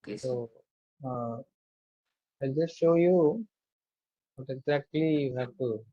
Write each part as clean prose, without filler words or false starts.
Okay, sir. So uh, I'll just show you what exactly you have to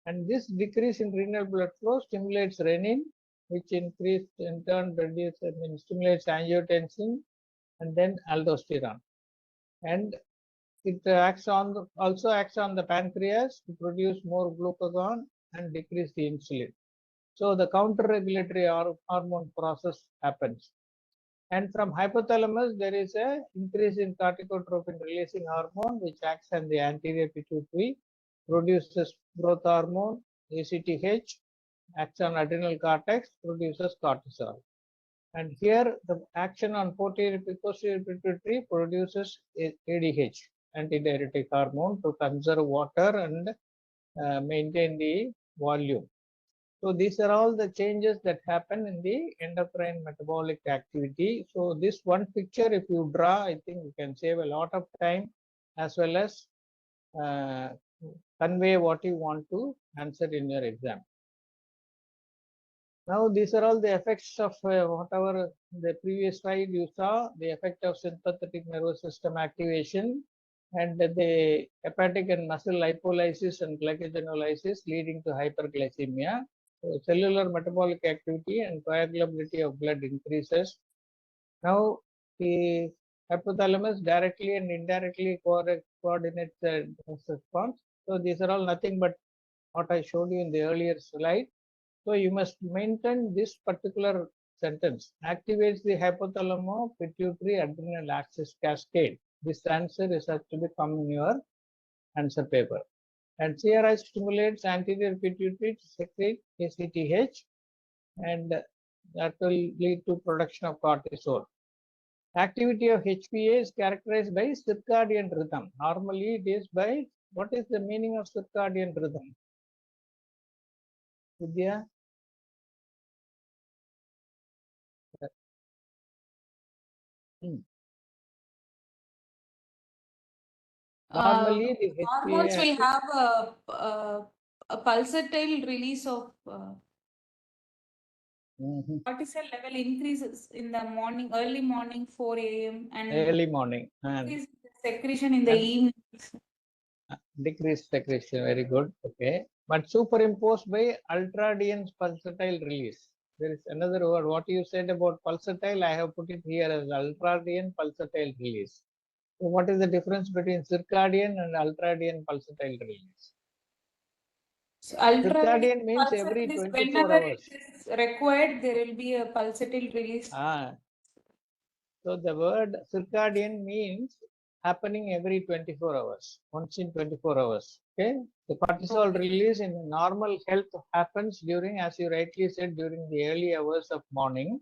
And this decrease in renal blood flow stimulates renin, which increased in turn stimulates angiotensin and then aldosterone. And it also acts on the pancreas to produce more glucagon and decrease the insulin. So the counter-regulatory hormone process happens. And from hypothalamus, there is a increase in corticotropin releasing hormone, which acts on the anterior pituitary, produces growth hormone, ACTH, acts on adrenal cortex, produces cortisol. And here the action on posterior pituitary produces ADH, antidiuretic hormone, to conserve water and maintain the volume. So these are all the changes that happen in the endocrine metabolic activity. So this one picture, if you draw, I think you can save a lot of time as well as convey what you want to answer in your exam. Now these are all the effects of whatever the previous slide you saw, the effect of sympathetic nervous system activation and the hepatic and muscle lipolysis and glycogenolysis leading to hyperglycemia. So cellular metabolic activity and coagulability of blood increases. Now the hypothalamus directly and indirectly coordinates the response. So these are all nothing but what I showed you in the earlier slide. So you must maintain this particular sentence. Activates the hypothalamus pituitary adrenal axis cascade. This answer is actually come in your answer paper. And CRI stimulates anterior pituitary to secrete ACTH, and that will lead to production of cortisol. Activity of HPA is characterized by circadian rhythm. Normally it is by, what is the meaning of circadian rhythm? Vidya? Normally the Hormones HPA will have a pulsatile release of cortisol level increases in the morning, early morning, 4 a.m. and early morning and increase secretion in the evening. Decreased secretion, very good. Okay, but superimposed by ultradian pulsatile release. There is another word. What you said about pulsatile, I have put it here as ultradian pulsatile release. So what is the difference between circadian and ultradian pulsatile release? So Circadian means every 24 whenever hours. it is required, there will be a pulsatile release. So the word circadian means happening every 24 hours, once in 24 hours. Okay. The cortisol release in normal health happens during, as you rightly said, during the early hours of morning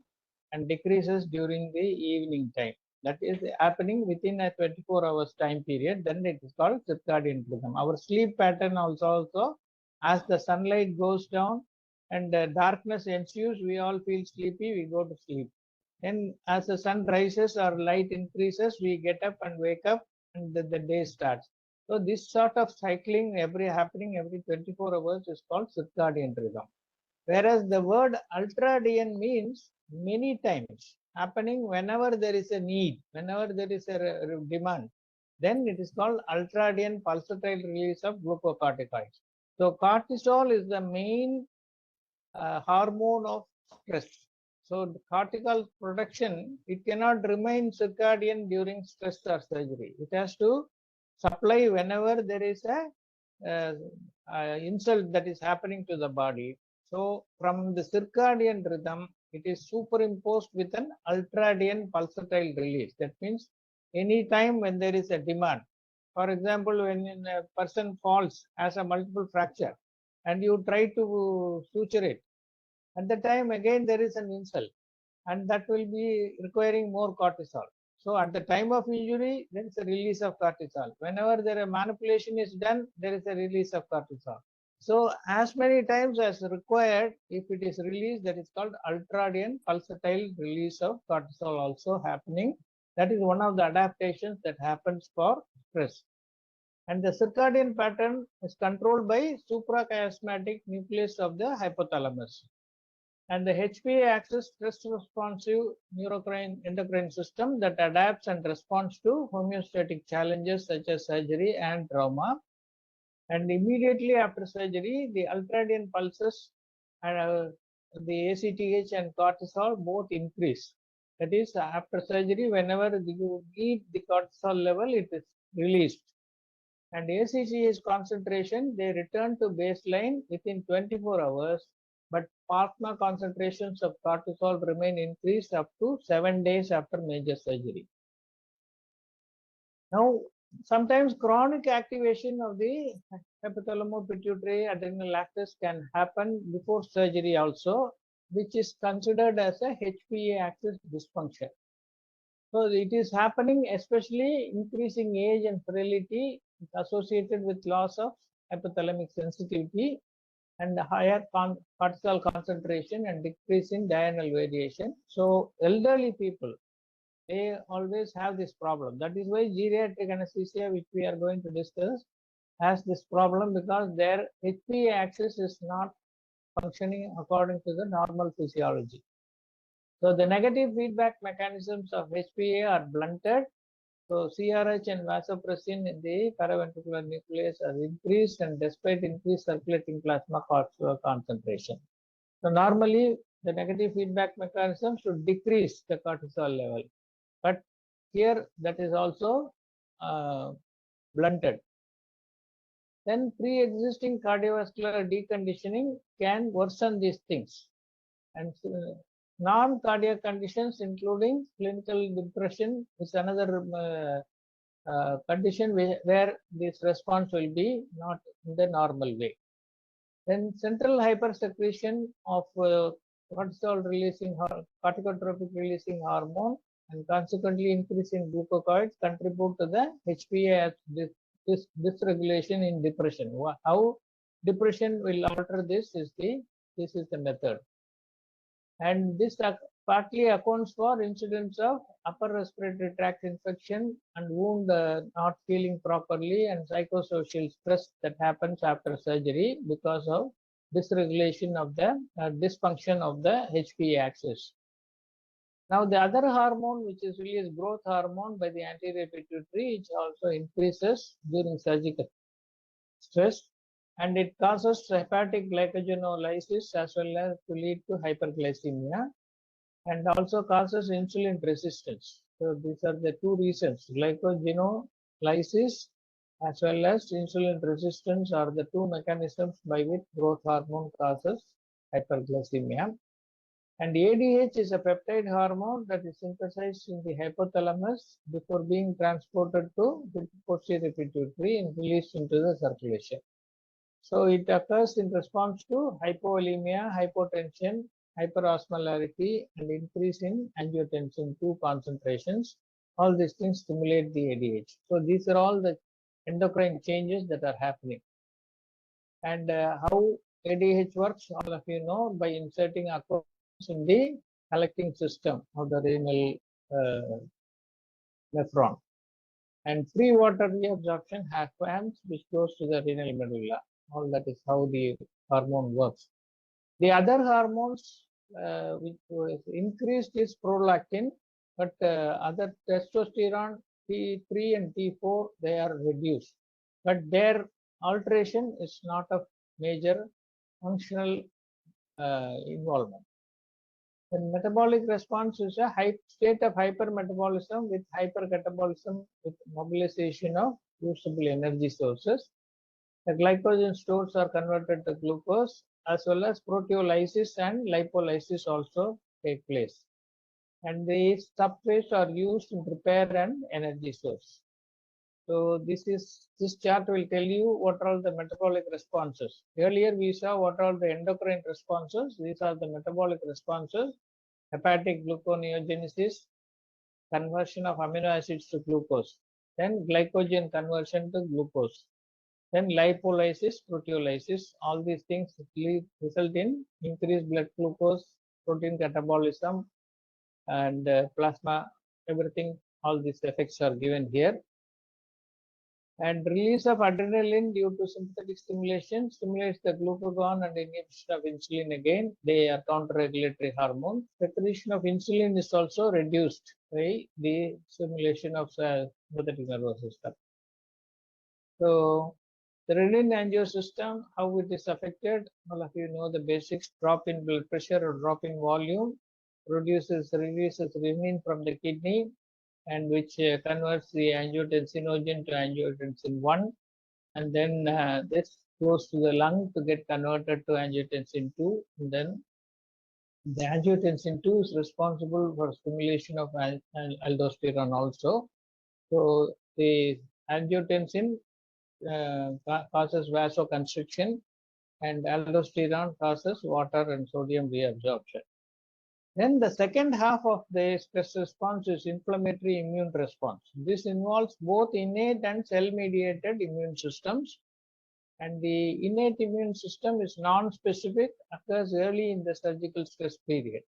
and decreases during the evening time. That is happening within a 24 hours time period. Then it is called circadian rhythm. Our sleep pattern also, as the sunlight goes down and darkness ensues, we all feel sleepy, we go to sleep. And as the sun rises or light increases, we get up and wake up and the day starts. So this sort of cycling happening every 24 hours is called circadian rhythm. Whereas the word ultradian means many times, happening whenever there is a need, whenever there is a demand. Then it is called ultradian pulsatile release of glucocorticoids. So cortisol is the main hormone of stress. So the cortical production, it cannot remain circadian during stress or surgery. It has to supply whenever there is a insult that is happening to the body. So from the circadian rhythm, it is superimposed with an ultradian pulsatile release. That means any time when there is a demand. For example, when a person falls, has a multiple fracture, and you try to suture it, at the time again there is an insult, and that will be requiring more cortisol. So at the time of injury, there is a release of cortisol. Whenever there a manipulation is done, there is a release of cortisol. So as many times as required, if it is released, that is called ultradian pulsatile release of cortisol also happening. That is one of the adaptations that happens for stress. And the circadian pattern is controlled by suprachiasmatic nucleus of the hypothalamus. And the HPA acts as stress responsive endocrine system that adapts and responds to homeostatic challenges such as surgery and trauma. And immediately after surgery, the ultradian pulses and the ACTH and cortisol both increase. That is, after surgery, whenever you meet the cortisol level, it is released. And ACTH concentration, they return to baseline within 24 hours, but plasma concentrations of cortisol remain increased up to 7 days after major surgery. Now, sometimes chronic activation of the hypothalamo-pituitary adrenal axis can happen before surgery also, which is considered as a HPA axis dysfunction. So it is happening, especially increasing age and frailty associated with loss of hypothalamic sensitivity and higher cortisol concentration and decrease in diurnal variation. So elderly people, they always have this problem. That is why geriatric anesthesia, which we are going to discuss, has this problem, because their HPA axis is not functioning according to the normal physiology. So the negative feedback mechanisms of HPA are blunted. So CRH and vasopressin in the paraventricular nucleus are increased, and despite increased circulating plasma cortisol concentration. So normally the negative feedback mechanism should decrease the cortisol level, but here that is also blunted. Then pre-existing cardiovascular deconditioning can worsen these things. And non-cardiac conditions, including clinical depression, is another condition where this response will be not in the normal way. Then central hypersecretion of cortisol releasing corticotropic releasing hormone and consequently increase in glucocorticoids contribute to the HPA dysregulation in depression. How depression will alter this is the method. And this partly accounts for incidence of upper respiratory tract infection and wound not healing properly, and psychosocial stress that happens after surgery because of dysregulation of the dysfunction of the HPA axis. Now the other hormone, which is released growth hormone by the anterior pituitary, which also increases during surgical stress, and it causes hepatic glycogenolysis as well as to lead to hyperglycemia, and also causes insulin resistance. So these are the two reasons: glycogenolysis as well as insulin resistance are the two mechanisms by which growth hormone causes hyperglycemia. And ADH is a peptide hormone that is synthesized in the hypothalamus before being transported to the posterior pituitary and released into the circulation. So it occurs in response to hypovolemia, hypotension, hyperosmolarity, and increase in angiotensin II concentrations. All these things stimulate the ADH. So these are all the endocrine changes that are happening. And how ADH works, all of you know, by inserting aqueous in the collecting system of the renal nephron. And free water reabsorption happens, which goes to the renal medulla. All that is how the hormone works. The other hormones which was increased is prolactin, but other testosterone T3 and T4, they are reduced, but their alteration is not of major functional involvement. The metabolic response is a state of hypermetabolism with hypercatabolism with mobilization of usable energy sources. The glycogen stores are converted to glucose, as well as proteolysis and lipolysis also take place. And these substrates are used in repair and energy source. So this chart will tell you what are all the metabolic responses. Earlier we saw what are the endocrine responses. These are the metabolic responses: hepatic gluconeogenesis, conversion of amino acids to glucose, then glycogen conversion to glucose, then lipolysis, proteolysis. All these things result in increased blood glucose, protein catabolism, and plasma, everything. All these effects are given here. And release of adrenaline due to sympathetic stimulation stimulates the glucagon and inhibition of insulin again. They are counter-regulatory hormones. Secretion of insulin is also reduced by the stimulation of sympathetic nervous system. So The renin-angio system, how it is affected, all of you know the basics. Drop in blood pressure or drop in volume releases renin from the kidney, and which converts the angiotensinogen to angiotensin 1, and then this goes to the lung to get converted to angiotensin 2, and then the angiotensin 2 is responsible for stimulation of aldosterone also. So the angiotensin causes vasoconstriction, and aldosterone causes water and sodium reabsorption. Then the second half of the stress response is inflammatory immune response. This involves both innate and cell-mediated immune systems. And the innate immune system is non-specific, occurs early in the surgical stress period.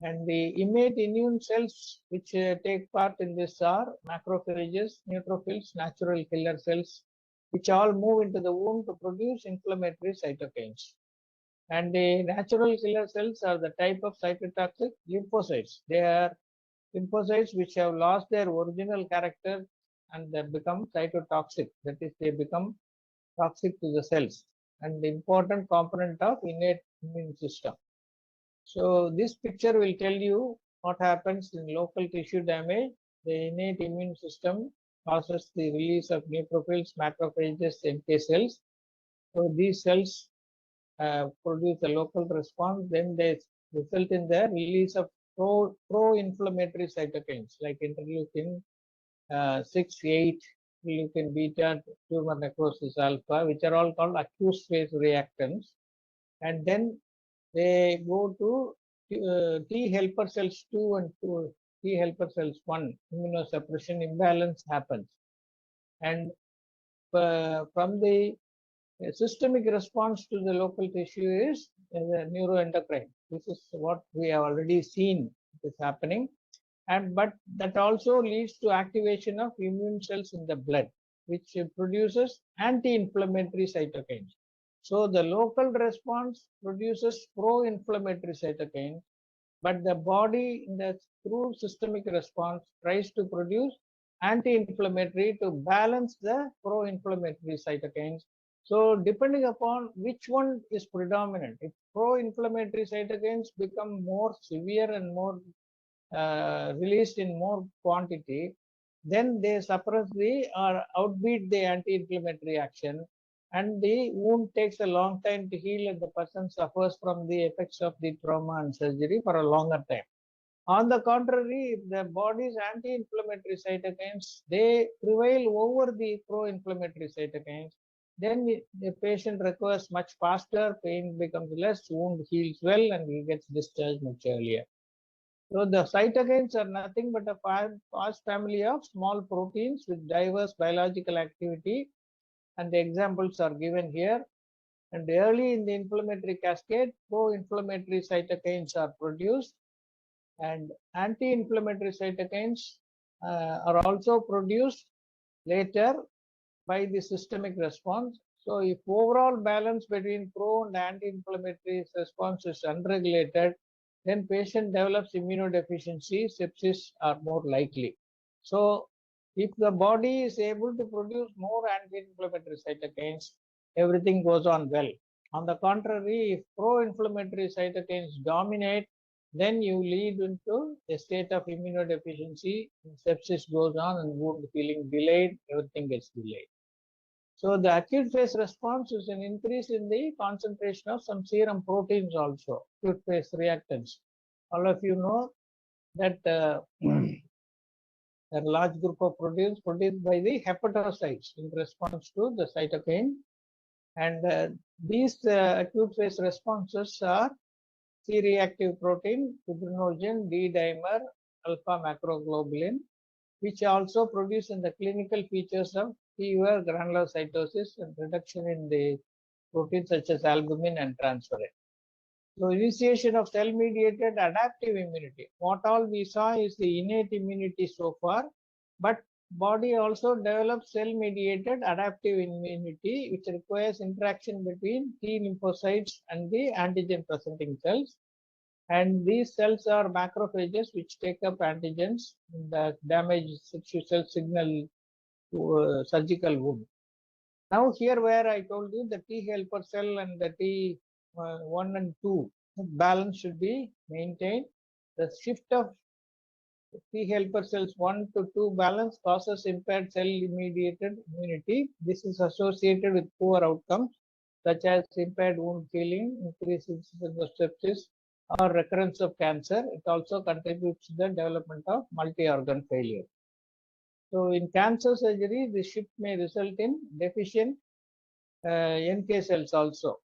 And the innate immune cells which take part in this are macrophages, neutrophils, natural killer cells, which all move into the wound to produce inflammatory cytokines. And the natural killer cells are the type of cytotoxic lymphocytes. They are lymphocytes which have lost their original character and they become cytotoxic. That is, they become toxic to the cells, and the important component of innate immune system. So this picture will tell you what happens in local tissue damage. The innate immune system causes the release of neutrophils, macrophages, NK cells. So these cells produce a local response. Then they result in the release of pro-inflammatory cytokines like interleukin 6, 8, interleukin beta, tumor necrosis alpha, which are all called acute phase reactants. And then they go to T helper cells 2 and T helper cells 1. Immunosuppression imbalance happens. And from the systemic response to the local tissue is the neuroendocrine. This is what we have already seen is happening. And but that also leads to activation of immune cells in the blood, which produces anti-inflammatory cytokines. So the local response produces pro-inflammatory cytokines, but the body through systemic response tries to produce anti-inflammatory to balance the pro-inflammatory cytokines. So depending upon which one is predominant, if pro-inflammatory cytokines become more severe and more released in more quantity, then they suppress or outbeat the anti-inflammatory action, and the wound takes a long time to heal and the person suffers from the effects of the trauma and surgery for a longer time. On the contrary, if the body's anti-inflammatory cytokines, they prevail over the pro-inflammatory cytokines, then the patient recovers much faster, pain becomes less, wound heals well, and he gets discharged much earlier. So the cytokines are nothing but a fast family of small proteins with diverse biological activity, and the examples are given here. And early in the inflammatory cascade, pro-inflammatory cytokines are produced, and anti-inflammatory cytokines are also produced later by the systemic response. So if overall balance between pro and anti-inflammatory response is unregulated, then patient develops immunodeficiency, sepsis are more likely. So if the body is able to produce more anti-inflammatory cytokines, everything goes on well. On the contrary, if pro-inflammatory cytokines dominate, then you lead into a state of immunodeficiency, sepsis goes on and wound healing delayed, everything gets delayed. So the acute phase response is an increase in the concentration of some serum proteins also, acute phase reactants. All of you know that a large group of proteins produced by the hepatocytes in response to the cytokine. And these acute phase responses are C-reactive protein, fibrinogen, D-dimer, alpha macroglobulin, which also produce in the clinical features of fever, granulocytosis, and reduction in the proteins such as albumin and transferrin. So initiation of cell-mediated adaptive immunity. What all we saw is the innate immunity so far, but body also develops cell-mediated adaptive immunity, which requires interaction between T lymphocytes and the antigen-presenting cells. And these cells are macrophages, which take up antigens that damage tissue cell signal to surgical wound. Now here where I told you the T helper cell and the T1 and 2 balance should be maintained. The shift of T helper cells 1 to 2 balance causes impaired cell-mediated immunity. This is associated with poor outcomes such as impaired wound healing, increased incidence of sepsis, or recurrence of cancer. It also contributes to the development of multi-organ failure. So in cancer surgery, the shift may result in deficient NK cells also.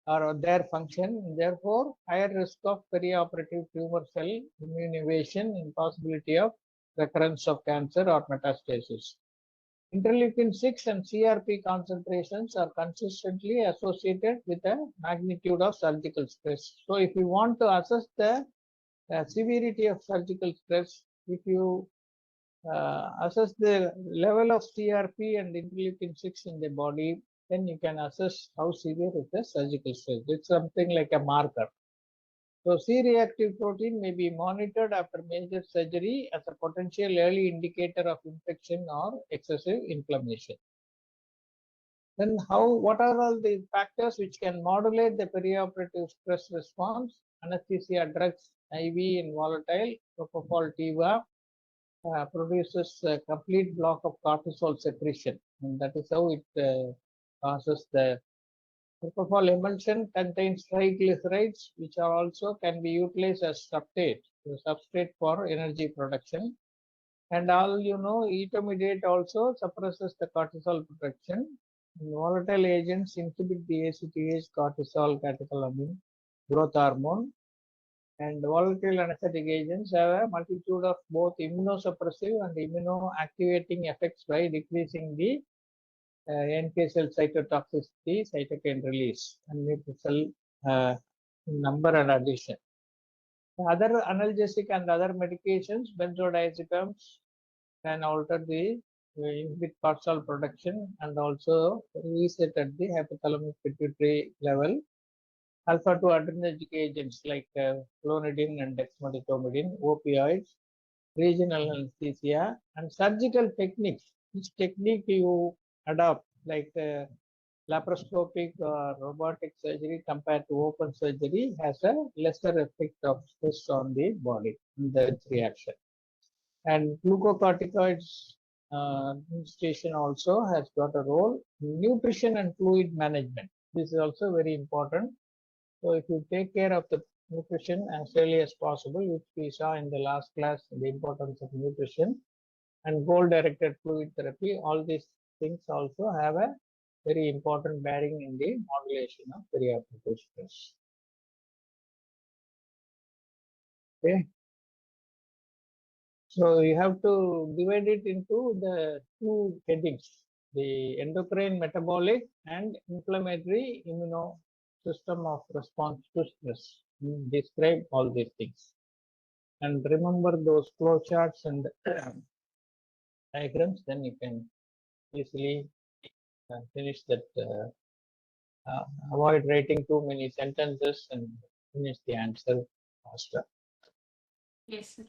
Or their function, therefore, higher risk of perioperative tumor cell immune evasion and possibility of recurrence of cancer or metastasis. Interleukin 6 and CRP concentrations are consistently associated with a magnitude of surgical stress. So, if you want to assess the severity of surgical stress, if you assess the level of CRP and interleukin 6 in the body, then you can assess how severe is the surgical stress. It's something like a marker. So C-reactive protein may be monitored after major surgery as a potential early indicator of infection or excessive inflammation. Then what are all the factors which can modulate the perioperative stress response? Anesthesia drugs, IV and volatile, propofol tiva, produces a complete block of cortisol secretion, and that is how it causes the propofol emulsion contains triglycerides, which are also can be utilized as substrate for energy production. And all you know, etomidate also suppresses the cortisol production. And volatile agents inhibit the ACTH, cortisol, catecholamine, growth hormone. And volatile anesthetic agents have a multitude of both immunosuppressive and immunoactivating effects by decreasing the NK cell cytotoxicity, cytokine release, and neutrophil number and addition. Other analgesic and other medications, benzodiazepams, can alter the inhibit cortisol production and also reset at the hypothalamic pituitary level. Alpha 2 adrenergic agents like clonidine and dexmedetomidine, opioids, regional anesthesia, and surgical techniques. Which technique you adopt, like laparoscopic or robotic surgery compared to open surgery, has a lesser effect of stress on the body in the reaction. And glucocorticoids administration also has got a role. Nutrition and fluid management. This is also very important. So if you take care of the nutrition as early as possible, which we saw in the last class, the importance of nutrition, and goal-directed fluid therapy, all these things also have a very important bearing in the modulation of perioperative stress. Okay. So you have to divide it into the two headings, the endocrine, metabolic, and inflammatory system of response to stress. Describe all these things. And remember those flow charts and diagrams, then you can easily finish that. Avoid writing too many sentences and finish the answer faster. Yes, sir.